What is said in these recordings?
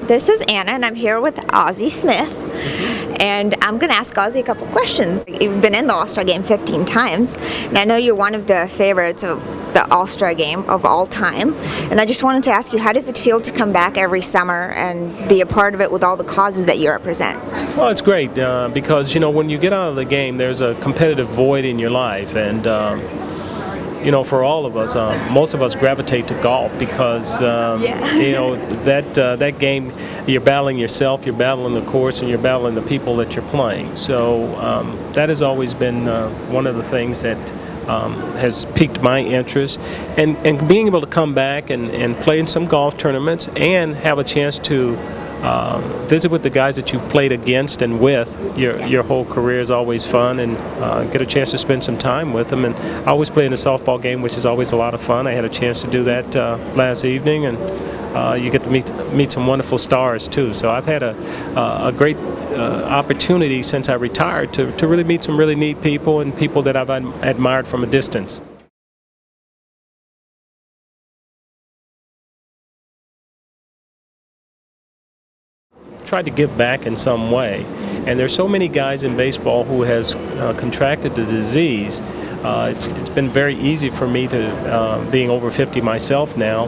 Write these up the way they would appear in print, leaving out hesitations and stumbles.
This is Anna, and I'm here with Ozzie Smith. And I'm going to ask Ozzie a couple questions. You've been in the AllStar Game 15 times, and I know you're one of the favorites of the AllStar Game of all time. And I just wanted to ask you, how does it feel to come back every summer and be a part of it with all the causes that you represent? Well, it's great because, when you get out of the game, there's a competitive void in your life. And for all of us, most of us gravitate to golf because, that game, you're battling yourself, you're battling the course, and you're battling the people that you're playing. So that has always been one of the things that has piqued my interest. And being able to come back and play in some golf tournaments and have a chance to visit with the guys that you've played against and with your whole career is always fun, and get a chance to spend some time with them. And I always play in the softball game, which is always a lot of fun. I had a chance to do that last evening, and you get to meet some wonderful stars too. So I've had a great opportunity since I retired to really meet some really neat people and people that I've admired from a distance. Tried to give back in some way, and there's so many guys in baseball who has contracted the disease. It's been very easy for me to, being over 50 myself now,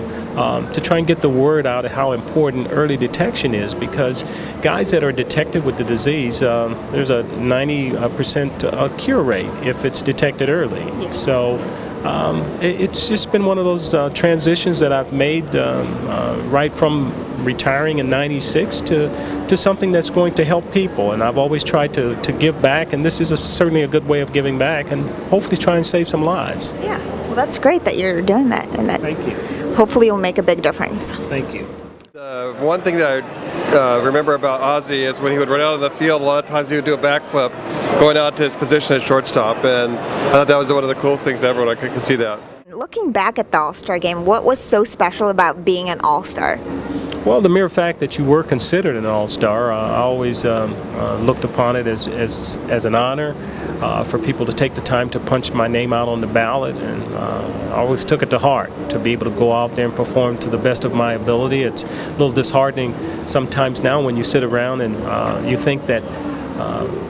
to try and get the word out of how important early detection is, because guys that are detected with the disease, there's a 90% cure rate if it's detected early. Yes. So it's just been one of those transitions that I've made right from retiring in '96 to something that's going to help people, and I've always tried to give back, and this is certainly a good way of giving back, and hopefully try and save some lives. Yeah, well, that's great that you're doing that, and that Thank you. hopefully you'll make a big difference. Thank you. One thing that I remember about Ozzie is when he would run out of the field, a lot of times he would do a backflip going out to his position at shortstop, and I thought that was one of the coolest things ever when I could see that. Looking back at the AllStar Game, what was so special about being an All-Star? Well, the mere fact that you were considered an All-Star, I always looked upon it as an honor for people to take the time to punch my name out on the ballot, and I always took it to heart to be able to go out there and perform to the best of my ability. It's a little disheartening sometimes now when you sit around and you think that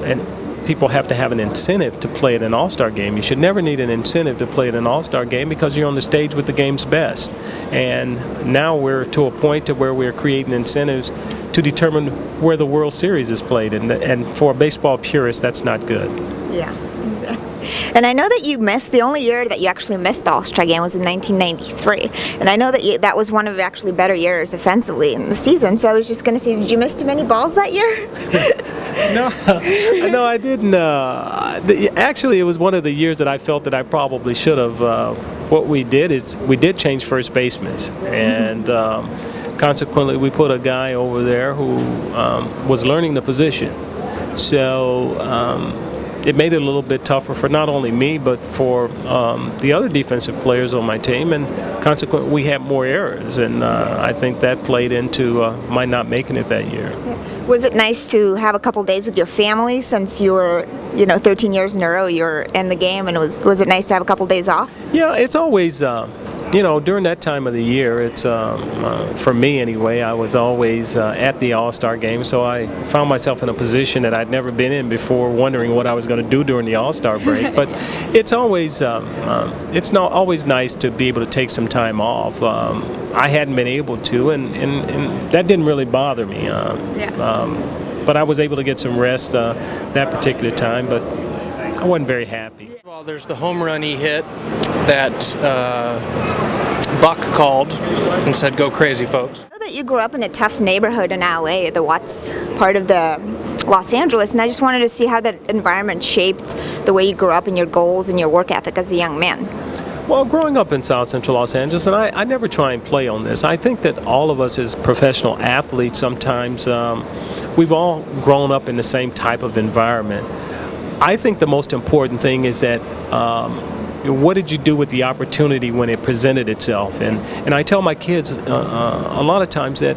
and people have to have an incentive to play at an All-Star Game. You should never need an incentive to play at an All-Star Game because you're on the stage with the game's best. And now we're to a point to where we're creating incentives to determine where the World Series is played. And for a baseball purist, that's not good. Yeah. And I know that you missed, the only year that you actually missed the All-Star Game was in 1993. And I know that that was one of the actually better years offensively in the season. So I was just going to say, did you miss too many balls that year? No, I didn't. Actually, it was one of the years that I felt that I probably should have. What we did is we did change first basemen, and consequently we put a guy over there who was learning the position. So it made it a little bit tougher for not only me, but for the other defensive players on my team, and consequently we had more errors, and I think that played into my not making it that year. Was it nice to have a couple days with your family since you were, 13 years in a row you were in the game, and was it nice to have a couple days off? Yeah, it's always, during that time of the year, it's, for me anyway, I was always at the All-Star Game, so I found myself in a position that I'd never been in before, wondering what I was going to do during the All-Star break. But it's always, it's not always nice to be able to take some time off. I hadn't been able to, and that didn't really bother me. But I was able to get some rest that particular time, but I wasn't very happy. Well, there's the home run he hit that Buck called and said, "Go crazy, folks." I know that you grew up in a tough neighborhood in LA, the Watts part of the Los Angeles, and I just wanted to see how that environment shaped the way you grew up and your goals and your work ethic as a young man. Well, growing up in South Central Los Angeles, and I never try and play on this, I think that all of us as professional athletes sometimes, we've all grown up in the same type of environment. I think the most important thing is that what did you do with the opportunity when it presented itself? And I tell my kids a lot of times that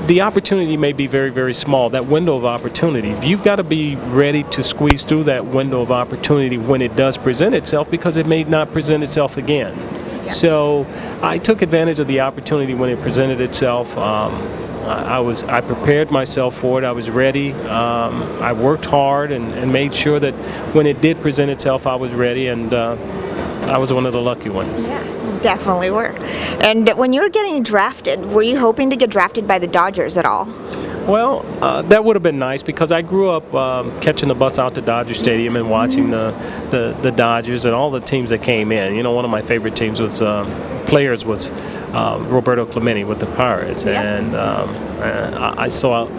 the opportunity may be very, very small, that window of opportunity. You've got to be ready to squeeze through that window of opportunity when it does present itself, because it may not present itself again. Yeah. So I took advantage of the opportunity when it presented itself. I prepared myself for it. I was ready. I worked hard and made sure that when it did present itself, I was ready, and I was one of the lucky ones. Yeah, definitely were. And when you were getting drafted, were you hoping to get drafted by the Dodgers at all? Well, that would have been nice because I grew up catching the bus out to Dodger Stadium and watching the Dodgers and all the teams that came in. You know, one of my favorite teams was was Roberto Clemente with the Pirates, Yes. and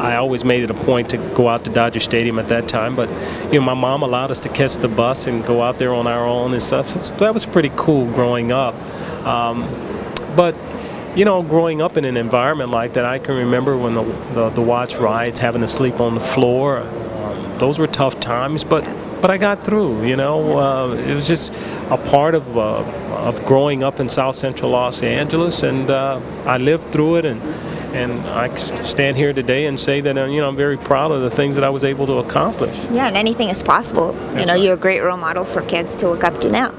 I always made it a point to go out to Dodger Stadium at that time. But you know, my mom allowed us to catch the bus and go out there on our own and stuff. So that was pretty cool growing up. But you know, growing up in an environment like that, I can remember when the watch rides, having to sleep on the floor. Those were tough times, but I got through. You know, it was just a part of growing up in South Central Los Angeles, and I lived through it, and I stand here today and say that you know, I'm very proud of the things that I was able to accomplish. Yeah, and anything is possible. You know, right. you're a great role model for kids to look up to now.